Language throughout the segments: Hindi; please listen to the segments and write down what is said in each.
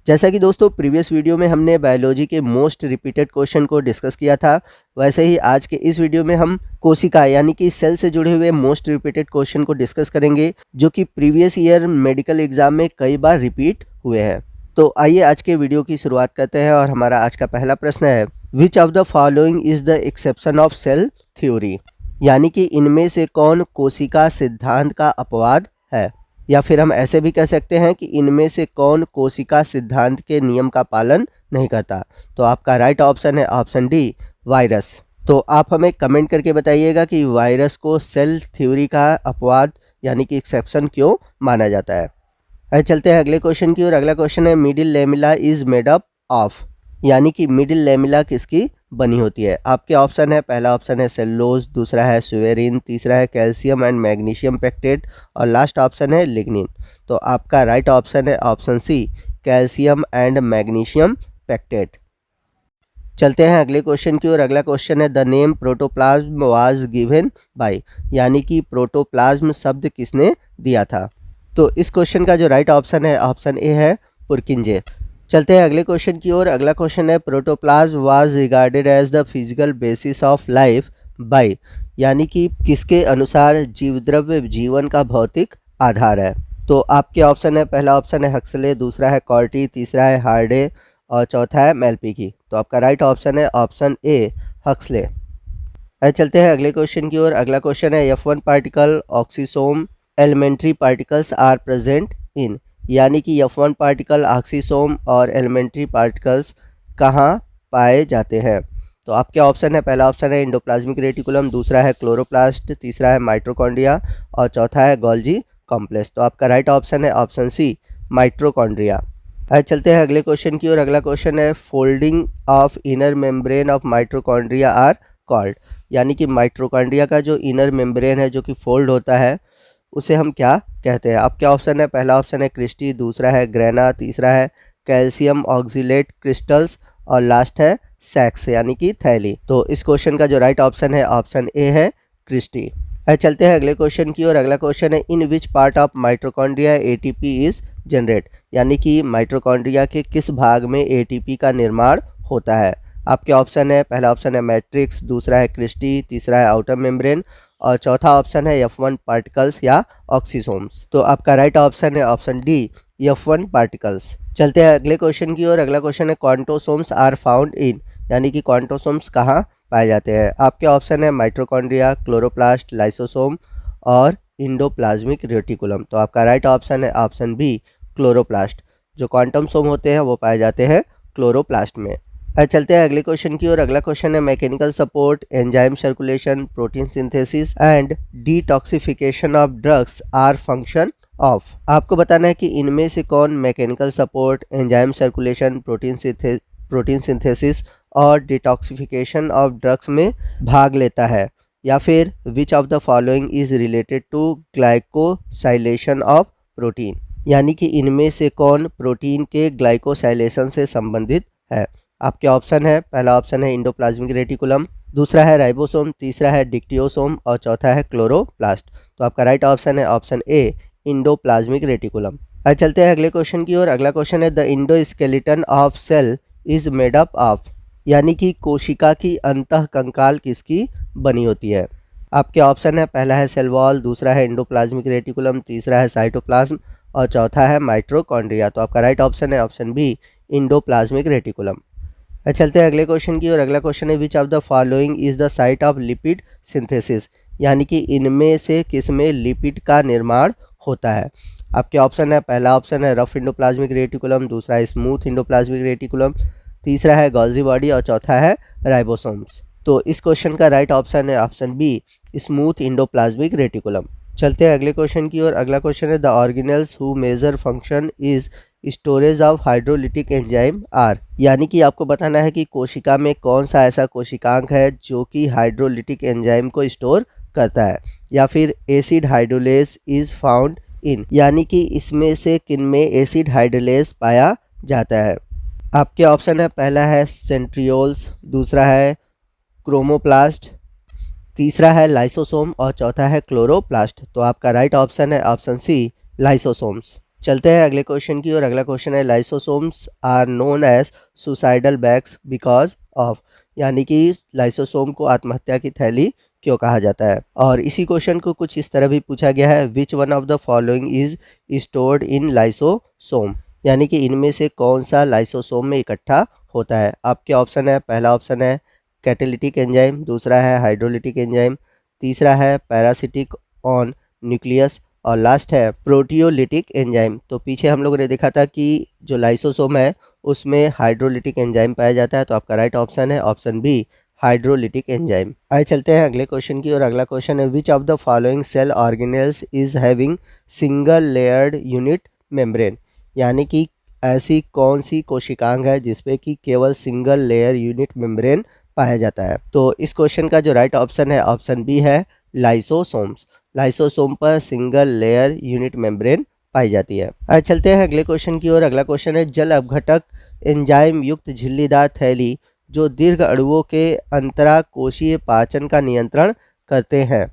जैसा कि दोस्तों प्रीवियस वीडियो में हमने बायोलॉजी के मोस्ट रिपीटेड क्वेश्चन को डिस्कस किया था, वैसे ही आज के इस वीडियो में हम कोशिका यानी कि सेल से जुड़े हुए मोस्ट रिपीटेड क्वेश्चन को डिस्कस करेंगे, जो कि प्रीवियस ईयर मेडिकल एग्जाम में कई बार रिपीट हुए हैं। तो आइए आज के वीडियो की शुरुआत करते हैं और हमारा आज का पहला प्रश्न है, which of the following is the exception of cell theory, यानी कि इनमें से कौन कोशिका सिद्धांत का अपवाद है, या फिर हम ऐसे भी कह सकते हैं कि इनमें से कौन कोशिका सिद्धांत के नियम का पालन नहीं करता। तो आपका राइट ऑप्शन है ऑप्शन डी, वायरस। तो आप हमें कमेंट करके बताइएगा कि वायरस को सेल थ्योरी का अपवाद यानी कि एक्सेप्शन क्यों माना जाता है। चलते हैं अगले क्वेश्चन की ओर। अगला क्वेश्चन है, middle lamella is made up of, यानी कि मिडिल लेमिला किसकी बनी होती है। आपके ऑप्शन है, पहला ऑप्शन है सेलुलोज, दूसरा है सुवेरिन, तीसरा है कैल्शियम एंड मैग्नीशियम पेक्टेट और लास्ट ऑप्शन है लिग्निन। तो आपका राइट ऑप्शन है option C, calcium and magnesium pectate. चलते हैं अगले क्वेश्चन की ओर। अगला क्वेश्चन है, the name protoplasm was given by, यानी कि प्रोटोप्लाज्म शब्द किसने दिया था। तो इस क्वेश्चन का जो राइट ऑप्शन है ऑप्शन ए है, पुरकिंजे। चलते हैं अगले क्वेश्चन की ओर। अगला क्वेश्चन है, protoplasm was regarded as the physical basis of life by, यानी कि किसके अनुसार जीवद्रव्य जीवन का भौतिक आधार है। तो आपके ऑप्शन है, पहला ऑप्शन है हक्सले, दूसरा है कॉर्टी, तीसरा है हार्डे और चौथा है मेल्पिकी। तो आपका राइट ऑप्शन है ऑप्शन ए, हक्सले। चलते हैं अगले क्वेश्चन की ओर। अगला क्वेश्चन है, F1 particle oxysome elementary particles are present in, यानी कि F1 पार्टिकल ऑक्सीसोम और एलिमेंट्री पार्टिकल्स कहाँ पाए जाते हैं। तो आपके ऑप्शन है, पहला ऑप्शन है इंडोप्लाज्मिक रेटिकुलम, दूसरा है क्लोरोप्लास्ट, तीसरा है माइट्रोकॉन्ड्रिया और चौथा है गोल्जी कॉम्प्लेक्स। तो आपका राइट ऑप्शन है ऑप्शन सी, माइट्रोकॉन्ड्रिया। चलते हैं अगले क्वेश्चन की ओर। अगला क्वेश्चन है, folding of inner membrane of mitochondria are called, यानी कि माइट्रोकॉन्ड्रिया का जो इनर मेम्ब्रेन है जो कि फोल्ड होता है उसे हम क्या कहते हैं। आपके ऑप्शन है, पहला ऑप्शन है क्रिस्टी, दूसरा है ग्रेना, तीसरा है कैल्शियम ऑक्सिलेट क्रिस्टल्स और लास्ट है सैक्स यानी कि थैली। तो इस क्वेश्चन का जो राइट ऑप्शन है ऑप्शन ए है, क्रिस्टी। चलते हैं अगले क्वेश्चन की ओर। अगला क्वेश्चन है, in which part of mitochondria ATP is generate, यानी कि माइट्रोकॉन्ड्रिया के किस भाग में एटीपी का निर्माण होता है। आपके ऑप्शन है, पहला ऑप्शन है मैट्रिक्स, दूसरा है क्रिस्टी, तीसरा है आउटर मेम्ब्रेन और चौथा ऑप्शन है F1 पार्टिकल्स या ऑक्सीसोम्स। तो आपका राइट ऑप्शन है ऑप्शन डी, F1 पार्टिकल्स। चलते हैं अगले क्वेश्चन की ओर। अगला क्वेश्चन है, क्वांटोसोम्स आर फाउंड इन, यानी कि क्वांटोसोम्स कहाँ पाए जाते हैं। आपके ऑप्शन है माइट्रोकॉन्ड्रिया, क्लोरोप्लास्ट, लाइसोसोम और इंडोप्लाज्मिक रेटिकुलम। तो आपका राइट ऑप्शन है ऑप्शन बी, क्लोरोप्लास्ट। जो क्वांटम सोम होते हैं वो पाए जाते हैं क्लोरोप्लास्ट में। चलते हैं अगले क्वेश्चन की ओर। अगला क्वेश्चन है, mechanical support, enzyme circulation, protein synthesis and detoxification of drugs are function of. आपको बताना है कि इनमें से कौन mechanical support, enzyme circulation, protein synthesis और डिटॉक्सिफिकेशन ऑफ ड्रग्स में भाग लेता है, या फिर which of the following is related to glycosylation of protein, यानी कि इनमें से कौन प्रोटीन के ग्लाइकोसाइलेशन से संबंधित है। आपके ऑप्शन है, पहला ऑप्शन है इंडोप्लाज्मिक रेटिकुलम, दूसरा है राइबोसोम, तीसरा है डिक्टियोसोम और चौथा है क्लोरोप्लास्ट। तो आपका राइट ऑप्शन है ऑप्शन ए, इंडोप्लाज्मिक रेटिकुलम। चलते हैं अगले क्वेश्चन की ओर। अगला क्वेश्चन है, the endoskeleton of cell is made up of, यानी कि कोशिका की अंतः कंकाल किसकी बनी होती है। आपके ऑप्शन है, पहला है सेल वॉल, दूसरा है इंडोप्लाज्मिक रेटिकुलम, तीसरा है साइटोप्लाज्म और चौथा है माइट्रोकॉन्ड्रिया। तो आपका राइट ऑप्शन है ऑप्शन बी, इंडोप्लाज्मिक रेटिकुलम। चलते हैं अगले क्वेश्चन की ओर। अगला क्वेश्चन है, which of the following is the site of lipid synthesis, यानी कि इनमें से किस में लिपिड का निर्माण होता है। आपके ऑप्शन है, पहला ऑप्शन है रफ इंडोप्लाज्मिक रेटिकुलम, दूसरा है स्मूथ इंडोप्लाज्मिक रेटिकुलम, तीसरा है गोल्जी बॉडी और चौथा है राइबोसोम्स। तो इस क्वेश्चन का राइट ऑप्शन है option B, smooth endoplasmic reticulum. चलते हैं अगले क्वेश्चन की ओर। अगला क्वेश्चन है, the organelles who major function is storage of hydrolytic enzyme are, यानी कि आपको बताना है कि कोशिका में कौन सा ऐसा कोशिकांग है जो कि हाइड्रोलिटिक एंजाइम को स्टोर करता है, या फिर acid hydrolase is found in, यानी कि इसमें से किन में एसिड हाइड्रोलेज पाया जाता है। आपके ऑप्शन है, पहला है सेंट्रियोल्स, दूसरा है क्रोमोप्लास्ट, तीसरा है लाइसोसोम और चौथा है क्लोरोप्लास्ट। तो आपका राइट ऑप्शन है ऑप्शन सी, लाइसोसोम्स। चलते हैं अगले क्वेश्चन की और अगला क्वेश्चन है lysosomes are known as suicidal bags because of, यानी कि लाइसोसोम को आत्महत्या की थैली क्यों कहा जाता है। और इसी क्वेश्चन को कुछ इस तरह भी पूछा गया है, which one of the following is stored in lysosome, यानी कि इनमें से कौन सा लाइसोसोम में इकट्ठा होता है। आपके ऑप्शन है, पहला ऑप्शन है कैटेलिटिक एंजाइम, दूसरा है हाइड्रोलिटिक एंजाइम, तीसरा है पैरासिटिक ऑन न्यूक्लियस और लास्ट है प्रोटियोलिटिक एंजाइम। तो पीछे हम लोगों ने देखा था कि जो लाइसोसोम है उसमें हाइड्रोलिटिक एंजाइम पाया जाता है, तो आपका राइट ऑप्शन है ऑप्शन बी हाइड्रोलिटिक एंजाइम। आइए चलते हैं अगले क्वेश्चन की और अगला क्वेश्चन है, which of the following cell organelles is having single layered unit membrane, यानी कि ऐसी कौन सी कोशिकांग है जिसपे कि केवल सिंगल लेयर यूनिट मेम्ब्रेन पाया जाता है। तो इस क्वेश्चन का जो राइट ऑप्शन है ऑप्शन बी है लाइसोसोम्स। लाइसोसोम पर सिंगल लेयर यूनिट मेम्ब्रेन पाई जाती है। आज चलते हैं अगले क्वेश्चन की ओर। अगला क्वेश्चन है, जल अपघटक एंजाइम युक्त झिल्लीदार थैली जो दीर्घ अणुओं के अंतराकोशीय पाचन का नियंत्रण करते हैं।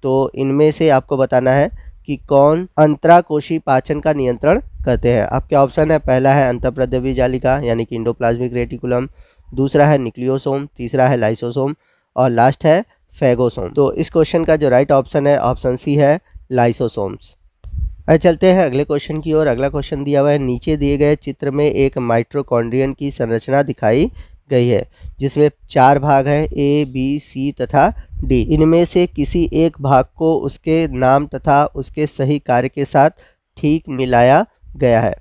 तो इनमें से आपको बताना है कि कौन अंतराकोशीय पाचन का नियंत्रण करते हैं। आपके ऑप्शन है, पहला है अंतःप्रद्रव्य जालिका यानी कि इंडोप्लाज्मिक रेटिकुलम, दूसरा है न्यूक्लियोसोम, तीसरा है लाइसोसोम और लास्ट है फेगोसोम। तो इस क्वेश्चन का जो राइट ऑप्शन है ऑप्शन सी है लाइसोसोम्स। अब चलते हैं अगले क्वेश्चन की ओर। अगला क्वेश्चन दिया हुआ है, नीचे दिए गए चित्र में एक माइटोकॉन्ड्रियन की संरचना दिखाई गई है जिसमें 4 भाग हैं, ए बी सी तथा डी। इनमें से किसी एक भाग को उसके नाम तथा उसके सही कार्य के साथ ठीक मिलाया गया है।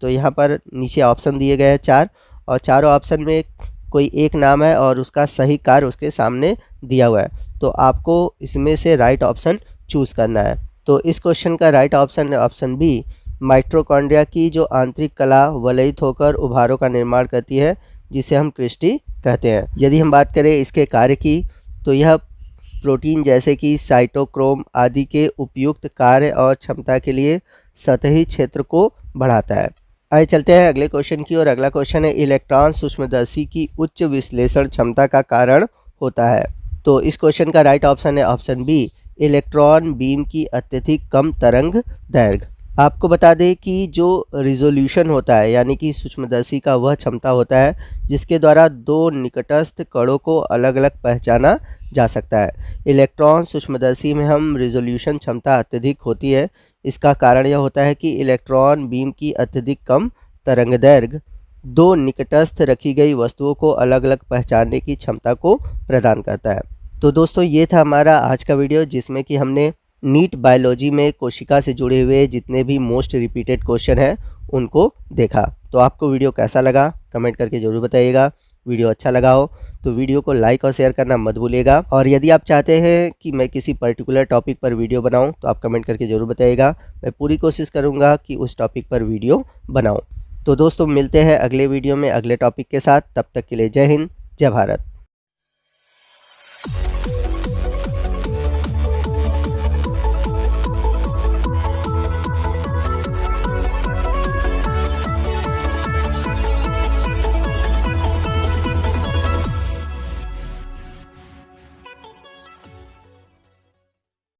तो यहाँ पर नीचे ऑप्शन दिए गए हैं 4 और चारों ऑप्शन में कोई एक नाम है और उसका सही कार्य उसके सामने दिया हुआ है। तो आपको इसमें से राइट ऑप्शन चूज़ करना है। तो इस क्वेश्चन का राइट ऑप्शन है ऑप्शन बी, माइटोकॉन्ड्रिया की जो आंतरिक कला वलयित होकर उभारों का निर्माण करती है जिसे हम क्रिस्टी कहते हैं। यदि हम बात करें इसके कार्य की तो यह प्रोटीन जैसे कि साइटोक्रोम आदि के उपयुक्त कार्य और क्षमता के लिए सतही क्षेत्र को बढ़ाता है। आइए चलते हैं अगले क्वेश्चन की और अगला क्वेश्चन है, इलेक्ट्रॉन सूक्ष्मदर्शी की उच्च विश्लेषण क्षमता का कारण होता है। तो इस क्वेश्चन का राइट ऑप्शन है ऑप्शन बी, इलेक्ट्रॉन बीम की अत्यधिक कम तरंग दैर्घ्य। आपको बता दें कि जो रिजोल्यूशन होता है यानी कि सूक्ष्मदर्शी का वह क्षमता होता है जिसके द्वारा 2 निकटस्थ कणों को अलग अलग पहचाना जा सकता है। इलेक्ट्रॉन सूक्ष्मदर्शी में हम रिजोल्यूशन क्षमता अत्यधिक होती है। इसका कारण यह होता है कि इलेक्ट्रॉन बीम की अत्यधिक कम तरंगदैर्घ्य 2 निकटस्थ रखी गई वस्तुओं को अलग अलग पहचानने की क्षमता को प्रदान करता है। तो दोस्तों ये था हमारा आज का वीडियो जिसमें कि हमने नीट बायोलॉजी में कोशिका से जुड़े हुए जितने भी मोस्ट रिपीटेड क्वेश्चन हैं उनको देखा। तो आपको वीडियो कैसा लगा कमेंट करके ज़रूर बताइएगा। वीडियो अच्छा लगा हो तो वीडियो को लाइक और शेयर करना मत भूलिएगा। और यदि आप चाहते हैं कि मैं किसी पर्टिकुलर टॉपिक पर वीडियो बनाऊं तो आप कमेंट करके ज़रूर बताइएगा। मैं पूरी कोशिश करूंगा कि उस टॉपिक पर वीडियो बनाऊं। तो दोस्तों मिलते हैं अगले वीडियो में अगले टॉपिक के साथ। तब तक के लिए जय हिंद, जय भारत।